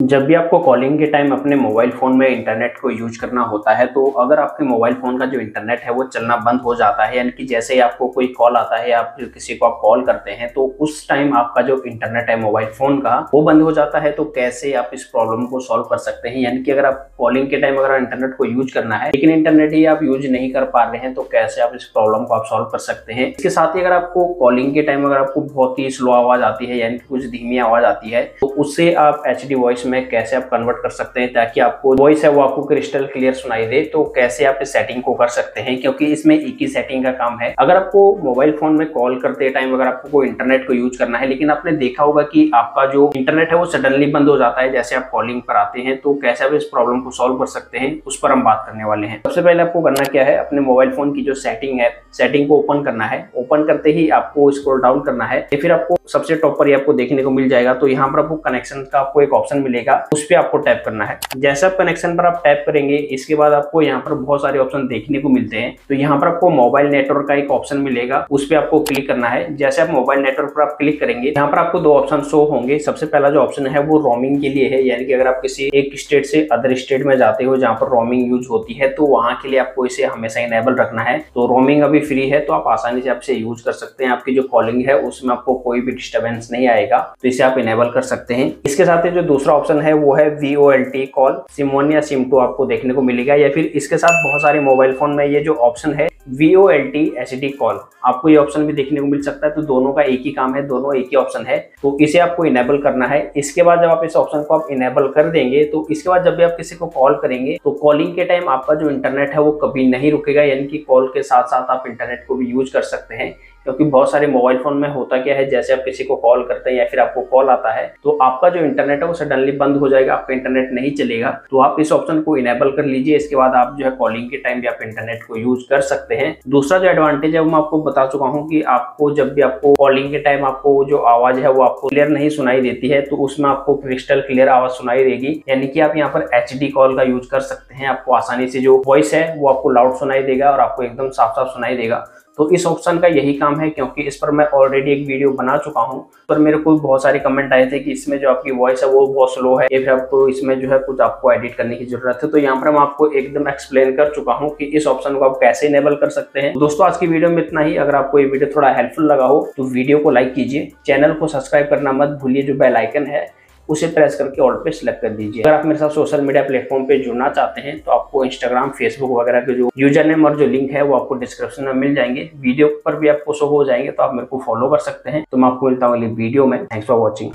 जब भी आपको कॉलिंग के टाइम अपने मोबाइल फोन में इंटरनेट को यूज करना होता है, तो अगर आपके मोबाइल फोन का जो इंटरनेट है वो चलना बंद हो जाता है, यानी कि जैसे ही आपको कोई कॉल आता है, आप किसी को आप कॉल करते हैं तो उस टाइम आपका जो इंटरनेट है मोबाइल फोन का वो बंद हो जाता है, तो कैसे आप इस प्रॉब्लम को सॉल्व कर सकते हैं। यानी कि अगर आप कॉलिंग के टाइम अगर इंटरनेट को यूज करना है लेकिन इंटरनेट ही आप यूज नहीं कर पा रहे हैं, तो कैसे आप इस प्रॉब्लम को आप सॉल्व कर सकते हैं। इसके साथ ही अगर आपको कॉलिंग के टाइम अगर आपको बहुत ही स्लो आवाज आती है, यानी कि कुछ धीमी आवाज आती है, तो उससे आप एचडी वॉइस में कैसे आप कन्वर्ट कर सकते हैं ताकि आपको वॉइस है वो आपको क्रिस्टल क्लियर सुनाई दे। तो कैसे आप इस सेटिंग को कर सकते हैं, क्योंकि इसमें एक ही सेटिंग का काम है। अगर आपको मोबाइल फोन में कॉल करते टाइम अगर आपको कोई इंटरनेट को यूज करना है, लेकिन आपने देखा होगा कि आपका जो इंटरनेट है वो सडनली बंद हो जाता है जैसे आप कॉलिंग पर आते हैं, तो कैसे आप इस प्रॉब्लम को सॉल्व कर सकते हैं उस पर हम बात करने वाले हैं। सबसे पहले आपको करना क्या है, अपने मोबाइल फोन की जो सेटिंग है, सेटिंग को ओपन करना है। ओपन करते ही आपको स्क्रॉल डाउन करना है, फिर आपको सबसे टॉप पर ही आपको देखने को मिल जाएगा, तो यहाँ पर आपको कनेक्शन का आपको एक ऑप्शन मिलेगा, उस पर आपको टैप करना है। जैसे आप कनेक्शन पर आप टैप करेंगे, इसके बाद आपको यहाँ पर बहुत सारे ऑप्शन देखने को मिलते हैं। तो यहाँ पर आपको मोबाइल नेटवर्क का एक ऑप्शन मिलेगा, उस पर आपको क्लिक करना है। जैसे आप मोबाइल नेटवर्क पर आप क्लिक करेंगे, यहाँ पर आपको दो ऑप्शन शो होंगे। सबसे पहला जो ऑप्शन है वो रोमिंग के लिए है, यानी कि अगर आप किसी एक स्टेट से अदर स्टेट में जाते हो जहाँ पर रोमिंग यूज होती है, तो वहां के लिए आपको इसे हमेशा इनेबल रखना है। तो रोमिंग अभी फ्री है, तो आप आसानी से आपसे यूज कर सकते हैं। आपकी जो कॉलिंग है उसमें आपको कोई भी डिस्टर्बेंस नहीं आएगा, तो इसे आप इनेबल कर सकते हैं। इसके साथ ही जो दूसरा ऑप्शन है वो है VoLTE कॉल, SIM1 या SIM2 आपको देखने को मिलेगा, या फिर इसके साथ बहुत सारे मोबाइल फोन में ये जो ऑप्शन है VoLTE HD कॉल, आपको ये ऑप्शन भी देखने को मिल सकता है। तो दोनों का एक ही काम है, दोनों एक ही ऑप्शन है, तो इसे आपको इनेबल करना है। इसके बाद जब आप इस ऑप्शन को आप इनेबल कर देंगे, तो इसके बाद जब भी आप किसी को कॉल करेंगे तो कॉलिंग के टाइम आपका जो इंटरनेट है वो कभी नहीं रुकेगा, यानी कि कॉल के साथ साथ आप इंटरनेट को भी यूज कर सकते हैं। क्योंकि बहुत सारे मोबाइल फोन में होता क्या है, जैसे आप किसी को कॉल करते हैं या फिर आपको कॉल आता है, तो आपका जो इंटरनेट है वो सडनली बंद हो जाएगा, आपका इंटरनेट नहीं चलेगा। तो आप इस ऑप्शन को इनेबल कर लीजिए, इसके बाद आप जो है कॉलिंग के टाइम भी आप इंटरनेट को यूज कर सकते हैं। दूसरा जो एडवांटेज है वो मैं आपको बता चुका हूँ कि आपको जब भी आपको कॉलिंग के टाइम आपको जो आवाज है वो आपको क्लियर नहीं सुनाई देती है, तो उसमें आपको क्रिस्टल क्लियर आवाज सुनाई देगी, यानी कि आप यहाँ पर HD कॉल का यूज कर सकते हैं। आपको आसानी से जो वॉइस है वो आपको लाउड सुनाई देगा और आपको एकदम साफ साफ सुनाई देगा। तो इस ऑप्शन का यही काम है, क्योंकि इस पर मैं ऑलरेडी एक वीडियो बना चुका हूं, पर मेरे को बहुत सारे कमेंट आए थे कि इसमें जो आपकी वॉइस है वो बहुत स्लो है, या फिर आपको इसमें जो है कुछ आपको एडिट करने की जरूरत है। तो यहाँ पर मैं आपको एकदम एक्सप्लेन कर चुका हूँ कि इस ऑप्शन को आप कैसे इनेबल कर सकते हैं। दोस्तों आज की वीडियो में इतना ही। अगर आपको ये वीडियो थोड़ा हेल्पफुल लगा हो तो वीडियो को लाइक कीजिए, चैनल को सब्सक्राइब करना मत भूलिए, जो बेल आइकन है उसे प्रेस करके ऑल पे सिलेक्ट कर दीजिए। अगर आप मेरे साथ सोशल मीडिया प्लेटफॉर्म पे जुड़ना चाहते हैं तो आपको इंस्टाग्राम, फेसबुक वगैरह के जो यूजर नेम और जो लिंक है वो आपको डिस्क्रिप्शन में मिल जाएंगे, वीडियो पर भी आपको शो हो जाएंगे, तो आप मेरे को फॉलो कर सकते हैं। तो मैं आपको मिलता हूँ अगली वीडियो में। Thanks for watching.